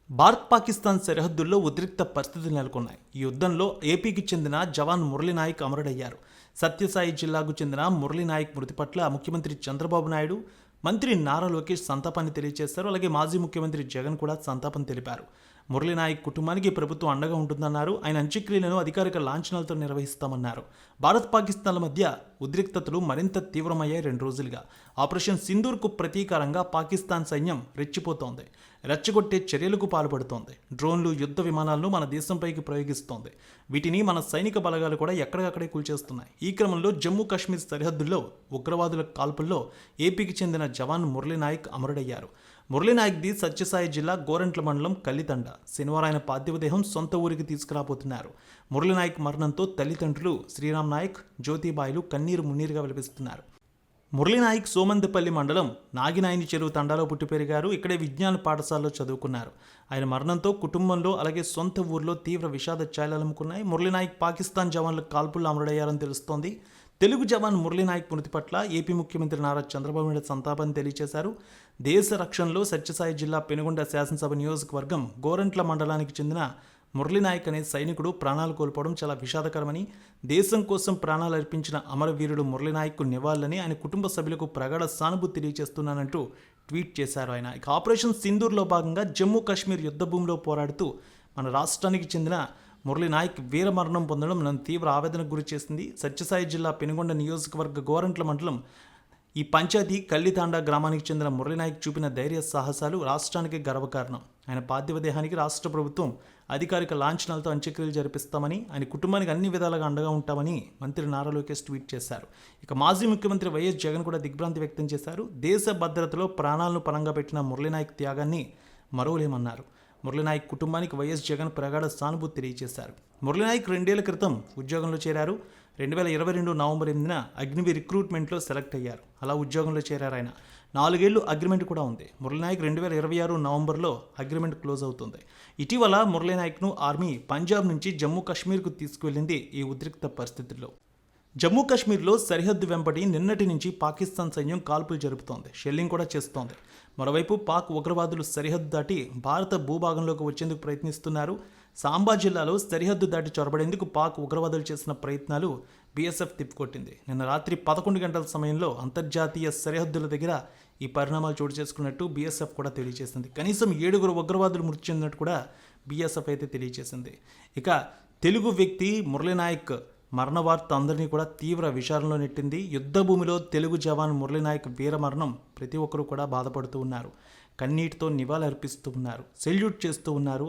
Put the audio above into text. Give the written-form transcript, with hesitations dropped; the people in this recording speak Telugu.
భారత్-పాకిస్తాన్ సరిహద్దుల్లో ఉద్రిక్త పరిస్థితులు నెలకొన్నాయి. ఈ యుద్ధంలో ఏపీకి చెందిన జవాన్ మురళీనాయక్ అమరుడయ్యారు. సత్యసాయి జిల్లాకు చెందిన మురళీనాయక్ మృతి పట్ల ముఖ్యమంత్రి చంద్రబాబు నాయుడు, మంత్రి నారా లోకేష్ సంతాపాన్ని తెలియజేశారు. అలాగే మాజీ ముఖ్యమంత్రి జగన్ కూడా సంతాపం తెలిపారు. మురళీనాయక్ కుటుంబానికి ప్రభుత్వం అండగా ఉంటుందన్నారు. ఆయన అంత్యక్రియలను అధికారిక లాంఛనాలతో నిర్వహిస్తామన్నారు. భారత్-పాకిస్తాన్ల మధ్య ఉద్రిక్తతలు మరింత తీవ్రమయ్యాయి. 2 రోజులుగా ఆపరేషన్ సింధూర్కు ప్రతీకారంగా పాకిస్తాన్ సైన్యం రెచ్చిపోతోంది. రెచ్చగొట్టే చర్యలకు పాల్పడుతోంది. డ్రోన్లు, యుద్ధ విమానాలను మన దేశంపైకి ప్రయోగిస్తోంది. వీటిని మన సైనిక బలగాలు కూడా ఎక్కడికక్కడే కూల్చేస్తున్నాయి. ఈ క్రమంలో జమ్మూ కాశ్మీర్ సరిహద్దుల్లో ఉగ్రవాదుల కాల్పుల్లో ఏపీకి చెందిన జవాన్ మురళీనాయక్ అమరుడయ్యారు. మురళీనాయక్ది సత్యసాయి జిల్లా గోరంట్ల మండలం కల్లితండ. శనివారం ఆయన పార్థివదేహం సొంత ఊరికి తీసుకురాబోతున్నారు. మురళీనాయక్ మరణంతో తల్లిదండ్రులు శ్రీరామ్ నాయక్, జ్యోతిబాయిలు కన్నీరు మున్నీరుగా విలపిస్తున్నారు. మురళీనాయక్ సోమందపల్లి మండలం నాగినాయని చెరువు తండాలో పుట్టి పెరిగారు. ఇక్కడే విజ్ఞాన పాఠశాలలో చదువుకున్నారు. ఆయన మరణంతో కుటుంబంలో అలాగే సొంత ఊర్లో తీవ్ర విషాద ఛాయలమ్ముకున్నాయి. మురళీనాయక్ పాకిస్తాన్ జవాన్ల కాల్పుల్లో అమరుడయ్యారని తెలుస్తోంది. తెలుగు జవాన్ మురళీనాయక్ మృతి పట్ల ఏపీ ముఖ్యమంత్రి నారా చంద్రబాబు నాయుడు సంతాపాన్ని తెలియజేశారు. దేశ రక్షణలో సత్యసాయి జిల్లా పెనుగొండ శాసనసభ నియోజకవర్గం గోరంట్ల మండలానికి చెందిన మురళీనాయక్ అనే సైనికుడు ప్రాణాలు కోల్పోవడం చాలా విషాదకరమని, దేశం కోసం ప్రాణాలు అర్పించిన అమరవీరుడు మురళీనాయక్కు నివాళులని ఆయన కుటుంబ సభ్యులకు ప్రగాఢ సానుభూతి తెలియజేస్తున్నానంటూ ట్వీట్ చేశారు ఆయన. ఇక ఆపరేషన్ సింధూర్లో భాగంగా జమ్మూ కాశ్మీర్ యుద్ధభూమిలో పోరాడుతూ మన రాష్ట్రానికి చెందిన మురళీనాయక్ వీరమరణం పొందడం నన్ను తీవ్ర ఆవేదనకు గురి చేసింది. సత్యసాయి జిల్లా పెనుగొండ నియోజకవర్గ గోరంట్ల మండలం ఈ పంచాయతీ కల్లితాండా గ్రామానికి చెందిన మురళీనాయక్ చూపిన ధైర్య సాహసాలు రాష్ట్రానికి గర్వకారణం. ఆయన పార్థివ దేహానికి రాష్ట్ర ప్రభుత్వం అధికారిక లాంఛనాలతో అంత్యక్రియలు జరిపిస్తామని, ఆయన కుటుంబానికి అన్ని విధాలుగా అండగా ఉంటామని మంత్రి నారా లోకేష్ ట్వీట్ చేశారు. ఇక మాజీ ముఖ్యమంత్రి వైఎస్ జగన్ కూడా దిగ్భ్రాంతి వ్యక్తం చేశారు. దేశ భద్రతలో ప్రాణాలను పరంగా పెట్టిన మురళీనాయక్ త్యాగాన్ని మరువలేమన్నారు. మురళీనాయక్ కుటుంబానికి వైఎస్ జగన్ ప్రగాఢ సానుభూతి తెలియజేశారు. మురళీనాయక్ 2 ఏళ్ల క్రితం ఉద్యోగంలో చేరారు. 2022 నవంబర్ 8న అగ్నివి రిక్రూట్మెంట్లో సెలెక్ట్ అయ్యారు. అలా ఉద్యోగంలో చేరారు ఆయన. 4 ఏళ్లు అగ్రిమెంట్ కూడా ఉంది. మురళీనాయక్ 2026 నవంబర్లో అగ్రిమెంట్ క్లోజ్ అవుతుంది. ఇటీవల మురళీనాయక్ను ఆర్మీ పంజాబ్ నుంచి జమ్మూ కాశ్మీర్కు తీసుకువెళ్లింది ఈ ఉద్రిక్త పరిస్థితుల్లో. జమ్మూ కాశ్మీర్లో సరిహద్దు వెంబడి నిన్నటి నుంచి పాకిస్తాన్ సైన్యం కాల్పులు జరుపుతోంది. షెల్లింగ్ కూడా చేస్తోంది. మరోవైపు పాక్ ఉగ్రవాదులు సరిహద్దు దాటి భారత భూభాగంలోకి వచ్చేందుకు ప్రయత్నిస్తున్నారు. సాంబా జిల్లాలో సరిహద్దు దాటి చొరబడేందుకు పాక్ ఉగ్రవాదులు చేసిన ప్రయత్నాలు బీఎస్ఎఫ్ తిప్పికొట్టింది. నిన్న రాత్రి 11 గంటల సమయంలో అంతర్జాతీయ సరిహద్దుల దగ్గర ఈ పరిణామాలు చోటు చేసుకున్నట్టు బీఎస్ఎఫ్ కూడా తెలియజేసింది. కనీసం 7 ఉగ్రవాదులు మృతి చెందినట్టు కూడా బీఎస్ఎఫ్ అయితే తెలియజేసింది. ఇక తెలుగు వ్యక్తి మురళీనాయక్ మరణ వార్త అందరినీ కూడా తీవ్ర విచారణలో నెట్టింది. యుద్ధ భూమిలో తెలుగు జవాన్ మురళీనాయక్ వీరమరణం ప్రతి ఒక్కరూ కూడా బాధపడుతూ ఉన్నారు. కన్నీటితో నివాళులర్పిస్తూ ఉన్నారు. సెల్యూట్ చేస్తూ ఉన్నారు.